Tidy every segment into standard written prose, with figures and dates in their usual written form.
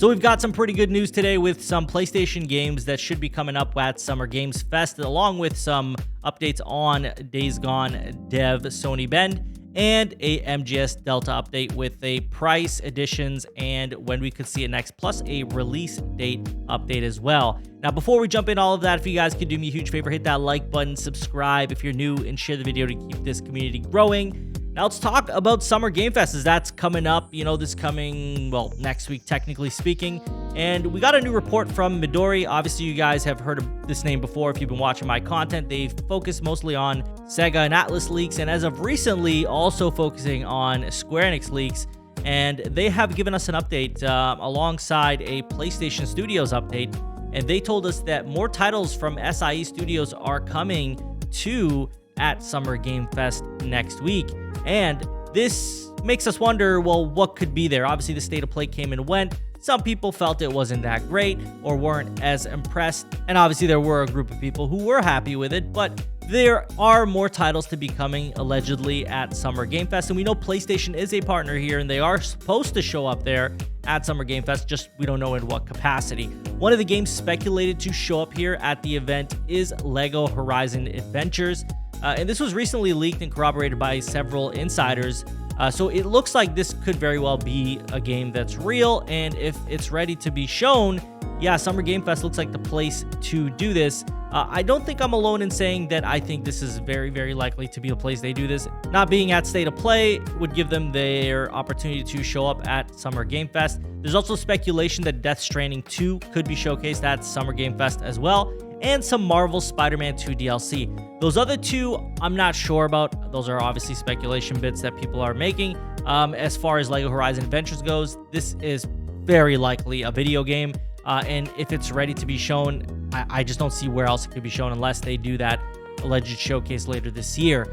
So we've got some pretty good news today with some PlayStation games that should be coming up at SummerGameFest, along with some updates on Days Gone dev Sony Bend, and a MGS Delta update with a price, additions, and when we could see it next, plus a release date update as well. Now, before we jump in all of that, if you guys could do me a huge favor, hit that like button, subscribe if you're new, and share the video to keep this community growing. Now let's talk about Summer Game Fest, as that's coming up, this coming, well, next week, technically speaking. And we got a new report from Midori. Obviously, you guys have heard of this name before if you've been watching my content. They've focused mostly on Sega and Atlus leaks, and as of recently, also focusing on Square Enix leaks. And they have given us an update alongside a PlayStation Studios update. And they told us that more titles from SIE Studios are coming to at Summer Game Fest next week. And this makes us wonder, well, what could be there? Obviously, the State of Play came and went. Some people felt it wasn't that great or weren't as impressed. And obviously, there were a group of people who were happy with it. But there are more titles to be coming, allegedly, at Summer Game Fest. And we know PlayStation is a partner here, and they are supposed to show up there at Summer Game Fest, just we don't know in what capacity. One of the games speculated to show up here at the event is LEGO Horizon Adventures. And this was recently leaked and corroborated by several insiders. So it looks like this could very well be a game that's real. And if it's ready to be shown, yeah, Summer Game Fest looks like the place to do this. I don't think I'm alone in saying that I think this is very, very likely to be the place they do this. Not being at State of Play would give them their opportunity to show up at Summer Game Fest. There's also speculation that Death Stranding 2 could be showcased at Summer Game Fest as well, and some Marvel Spider-Man 2 DLC. Those other two, I'm not sure about. Those are obviously speculation bits that people are making. As far as LEGO Horizon Adventures goes, this is very likely a video game. And if it's ready to be shown, I just don't see where else it could be shown unless they do that alleged showcase later this year.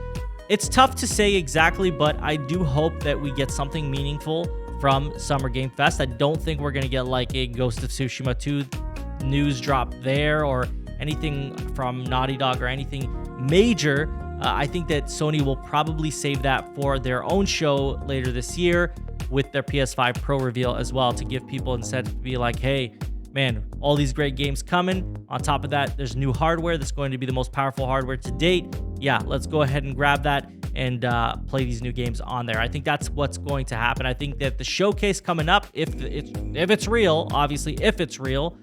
It's tough to say exactly, but I do hope that we get something meaningful from Summer Game Fest. I don't think we're going to get like a Ghost of Tsushima 2 news drop there or anything from Naughty Dog or anything major. I think that Sony will probably save that for their own show later this year with their PS5 Pro reveal as well, to give people incentive to be like, hey, man, all these great games coming. On top of that, there's new hardware that's going to be the most powerful hardware to date. Yeah, let's go ahead and grab that and play these new games on there. I think that's what's going to happen. I think that the showcase coming up, if it's real, obviously, if it's real,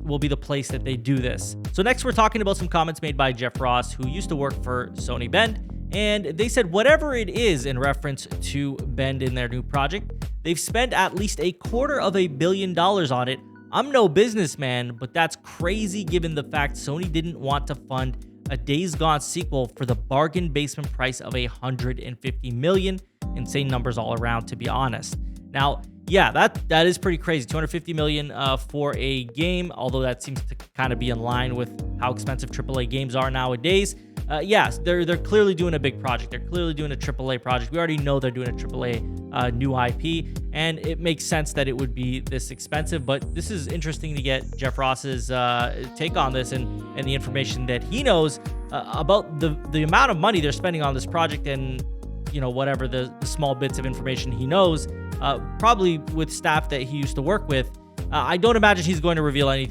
will be the place that they do this. So next, we're talking about some comments made by Jeff Ross, who used to work for Sony Bend. And they said whatever it is in reference to Bend in their new project, they've spent at least $250 million on it. I'm no businessman, but that's crazy given the fact Sony didn't want to fund a Days Gone sequel for the bargain basement price of $150 million. Insane numbers all around, to be honest. Now, yeah, that is pretty crazy. $250 million for a game, although that seems to kind of be in line with how expensive AAA games are nowadays. Yes, they're clearly doing a big project. They're clearly doing a AAA project. We already know they're doing a AAA new IP, and it makes sense that it would be this expensive. But this is interesting to get Jeff Ross's take on this and the information that he knows about the amount of money they're spending on this project, and whatever the small bits of information he knows, probably with staff that he used to work with. I don't imagine he's going to reveal any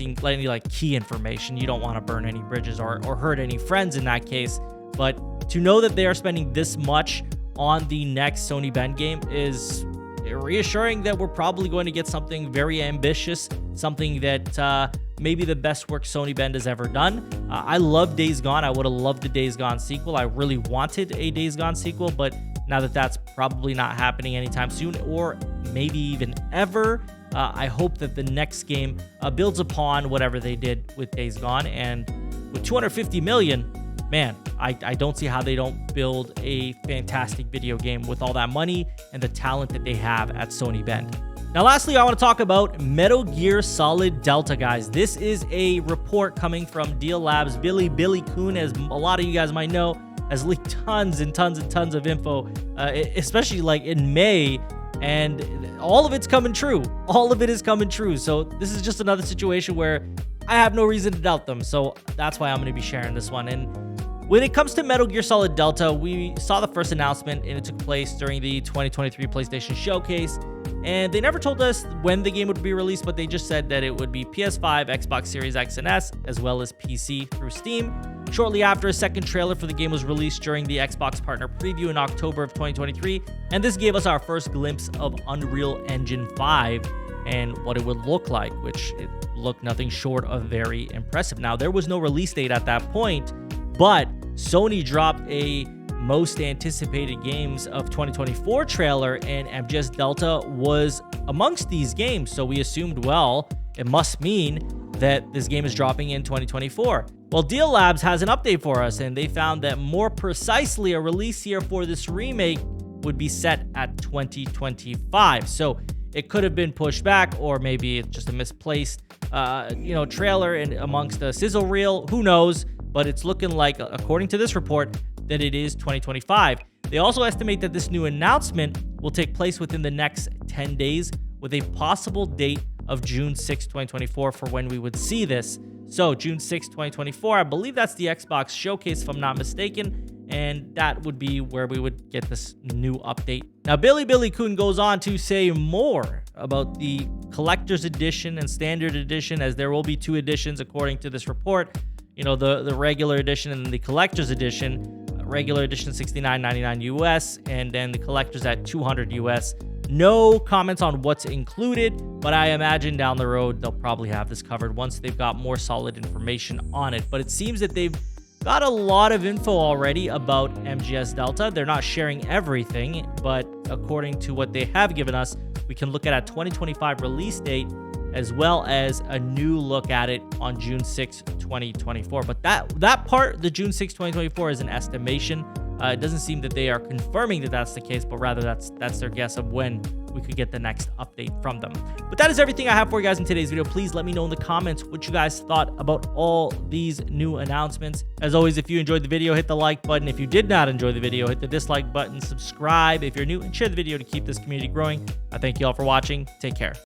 key information. You don't want to burn any bridges or hurt any friends in that case. But to know that they are spending this much on the next Sony Bend game is reassuring that we're probably going to get something very ambitious, something that maybe the best work Sony Bend has ever done. I love Days Gone. I would have loved the Days Gone sequel. I really wanted a Days Gone sequel, but now that that's probably not happening anytime soon, or maybe even ever, I hope that the next game builds upon whatever they did with Days Gone. And with $250 million, man, I don't see how they don't build a fantastic video game with all that money and the talent that they have at Sony Bend. Now, lastly, I want to talk about Metal Gear Solid Delta, guys. This is a report coming from Deal Labs. Billy Kuhn, as a lot of you guys might know, has leaked tons and tons and tons of info, especially like in May. And all of it's coming true. All of it is coming true. So this is just another situation where I have no reason to doubt them. So that's why I'm going to be sharing this one. And when it comes to Metal Gear Solid Delta, we saw the first announcement, and it took place during the 2023 PlayStation Showcase. And they never told us when the game would be released, but they just said that it would be PS5, Xbox Series X and S, as well as PC through Steam. Shortly after, a second trailer for the game was released during the Xbox Partner Preview in October of 2023, and this gave us our first glimpse of Unreal Engine 5 and what it would look like, which it looked nothing short of very impressive. Now, there was no release date at that point, but Sony dropped a most anticipated games of 2024 trailer, and MGS Delta was amongst these games. So we assumed, well, it must mean that this game is dropping in 2024. Well, Deal Labs has an update for us, and they found that more precisely a release year for this remake would be set at 2025. So it could have been pushed back, or maybe it's just a misplaced, trailer and amongst the sizzle reel. Who knows? But it's looking like, according to this report, that it is 2025. They also estimate that this new announcement will take place within the next 10 days, with a possible date of June 6, 2024 for when we would see this. So June 6, 2024, I believe that's the Xbox Showcase, if I'm not mistaken, and that would be where we would get this new update. Now, Billy Coon goes on to say more about the Collector's Edition and Standard Edition, as there will be two editions according to this report. You know, the regular edition and the Collector's Edition. Regular edition $69.99 US, and then the collector's at $200 US. No comments on what's included, but I imagine down the road they'll probably have this covered once they've got more solid information on it. But it seems that they've got a lot of info already about MGS Delta. They're not sharing everything, but according to what they have given us, we can look at a 2025 release date, as well as a new look at it on June 6, 2024. But that part, the June 6, 2024, is an estimation. It doesn't seem that they are confirming that that's the case, but rather that's their guess of when we could get the next update from them. But that is everything I have for you guys in today's video. Please let me know in the comments what you guys thought about all these new announcements. As always, if you enjoyed the video, hit the like button. If you did not enjoy the video, hit the dislike button, subscribe if you're new, and share the video to keep this community growing. I thank you all for watching. Take care.